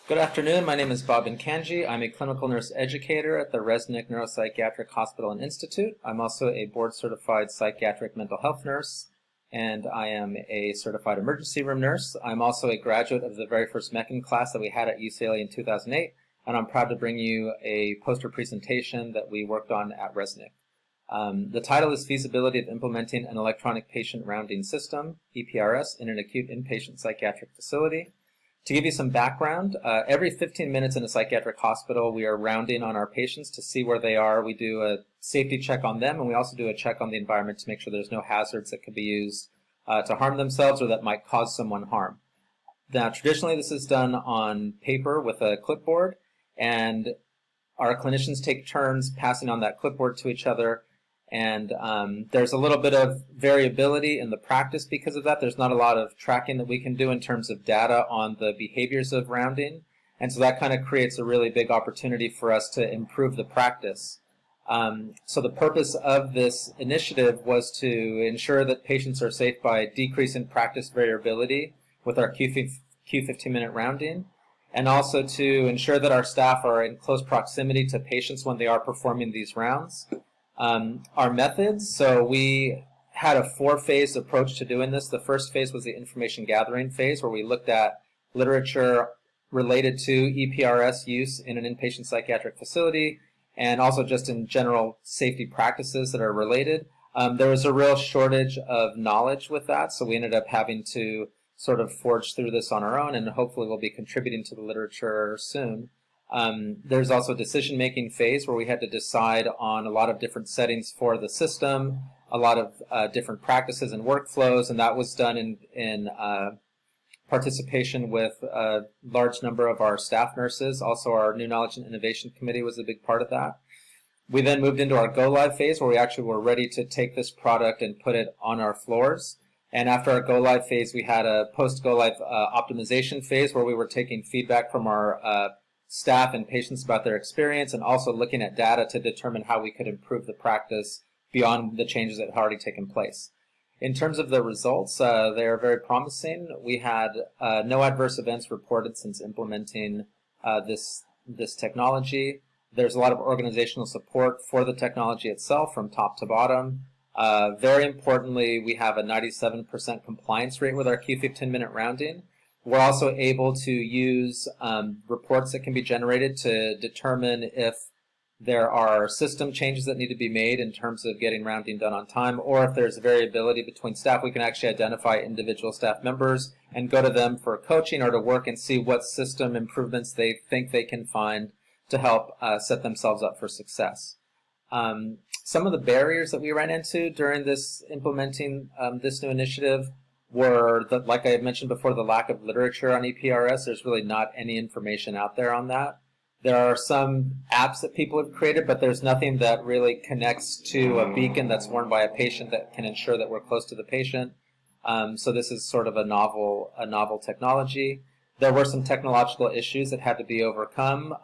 Good afternoon. My name is Bob Nkanji. I'm a clinical nurse educator at the Resnick Neuropsychiatric Hospital and Institute. I'm also a board-certified psychiatric mental health nurse, and I am a certified emergency room nurse. I'm also a graduate of the very first MECHAN class that we had at UCLA in 2008, and I'm proud to bring you a poster presentation that we worked on at Resnick. The title is Feasibility of Implementing an Electronic Patient Rounding System, EPRS, in an Acute Inpatient Psychiatric Facility. To give you some background, every 15 minutes in a psychiatric hospital, we are rounding on our patients to see where they are. We do a safety check on them, and we also do a check on the environment to make sure there's no hazards that could be used to harm themselves or that might cause someone harm. Now, traditionally, this is done on paper with a clipboard, and our clinicians take turns passing on that clipboard to each other. And there's a little bit of variability in the practice because of that. There's not a lot of tracking that we can do in terms of data on the behaviors of rounding. And so that kind of creates a really big opportunity for us to improve the practice. So the purpose of this initiative was to ensure that patients are safe by decreasing practice variability with our Q15-minute rounding, and also to ensure that our staff are in close proximity to patients when they are performing these rounds. Our methods, so we had a four-phase approach to doing this. The first phase was the information gathering phase, where we looked at literature related to EPRS use in an inpatient psychiatric facility and also just in general safety practices that are related. There was a real shortage of knowledge with that, so we ended up having to sort of forge through this on our own, and hopefully we'll be contributing to the literature soon. There's also a decision-making phase where we had to decide on a lot of different settings for the system, a lot of different practices and workflows, and that was done in participation with a large number of our staff nurses. Also, our New Knowledge and Innovation Committee was a big part of that. We then moved into our go-live phase where we actually were ready to take this product and put it on our floors. And after our go-live phase, we had a post-go-live optimization phase where we were taking feedback from our staff and patients about their experience and also looking at data to determine how we could improve the practice beyond the changes that had already taken place. In terms of the results, they are very promising. We had no adverse events reported since implementing this technology. There's a lot of organizational support for the technology itself from top to bottom. Very importantly, we have a 97% compliance rate with our Q15-minute rounding. We're also able to use reports that can be generated to determine if there are system changes that need to be made in terms of getting rounding done on time, or if there's variability between staff, we can actually identify individual staff members and go to them for coaching or to work and see what system improvements they think they can find to help set themselves up for success. Some of the barriers that we ran into during this implementing this new initiative were, like I had mentioned before, the lack of literature on EPRS. There's really not any information out there on that. There are some apps that people have created, but there's nothing that really connects to a beacon that's worn by a patient that can ensure that we're close to the patient. So this is sort of a novel technology. There were some technological issues that had to be overcome.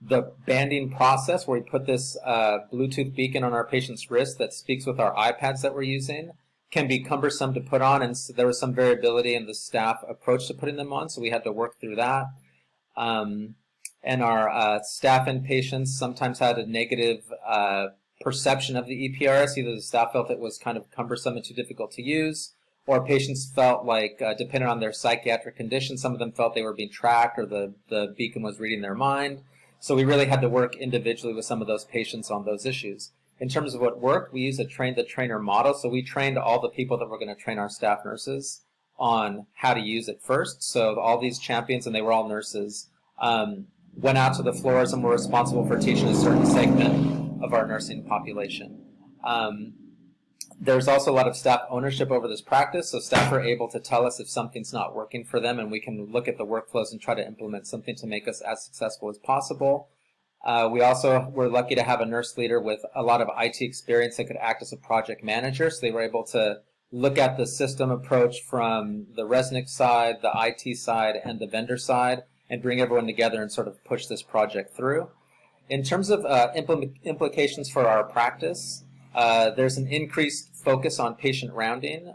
The banding process, where we put this Bluetooth beacon on our patient's wrist that speaks with our iPads that we're using, can be cumbersome to put on, and so there was some variability in the staff approach to putting them on, so we had to work through that. And our staff and patients sometimes had a negative perception of the EPRS. Either the staff felt it was kind of cumbersome and too difficult to use, or patients felt like, depending on their psychiatric condition, some of them felt they were being tracked or the beacon was reading their mind. So we really had to work individually with some of those patients on those issues. In terms of what worked, we used a train-the-trainer model. So we trained all the people that were going to train our staff nurses on how to use it first. So all these champions, and they were all nurses, went out to the floors and were responsible for teaching a certain segment of our nursing population. There's also a lot of staff ownership over this practice, so staff are able to tell us if something's not working for them, and we can look at the workflows and try to implement something to make us as successful as possible. We also were lucky to have a nurse leader with a lot of IT experience that could act as a project manager, so they were able to look at the system approach from the Resnick side, the IT side, and the vendor side, and bring everyone together and sort of push this project through. In terms of implications for our practice, there's an increased focus on patient rounding.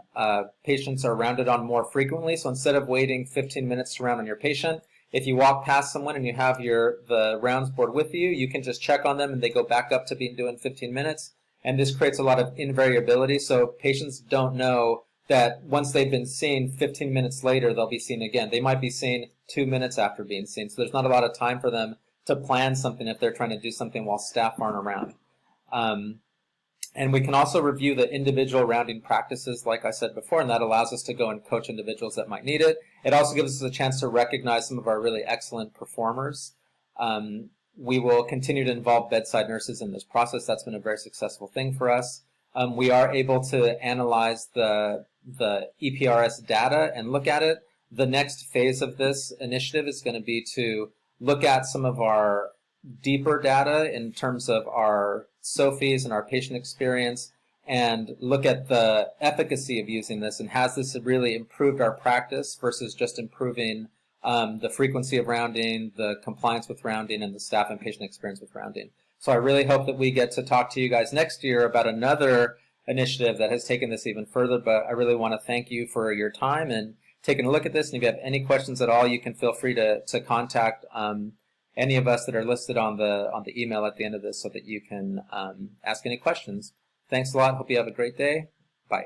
Patients are rounded on more frequently, so instead of waiting 15 minutes to round on your patient, if you walk past someone and you have the rounds board with you, you can just check on them and they go back up to being due in 15 minutes. And this creates a lot of invariability, so patients don't know that once they've been seen, 15 minutes later they'll be seen again. They might be seen 2 minutes after being seen, so there's not a lot of time for them to plan something if they're trying to do something while staff aren't around. And we can also review the individual rounding practices, like I said before, and that allows us to go and coach individuals that might need it. It also gives us a chance to recognize some of our really excellent performers. We will continue to involve bedside nurses in this process. That's been a very successful thing for us. We are able to analyze the EPRS data and look at it. The next phase of this initiative is going to be to look at some of our deeper data in terms of our SOFIs and our patient experience, and look at the efficacy of using this, and has this really improved our practice versus just improving the frequency of rounding, the compliance with rounding, and the staff and patient experience with rounding. So I really hope that we get to talk to you guys next year about another initiative that has taken this even further, but I really want to thank you for your time and taking a look at this. And if you have any questions at all, you can feel free to contact any of us that are listed on the email at the end of this so that you can ask any questions. Thanks a lot. Hope you have a great day. Bye.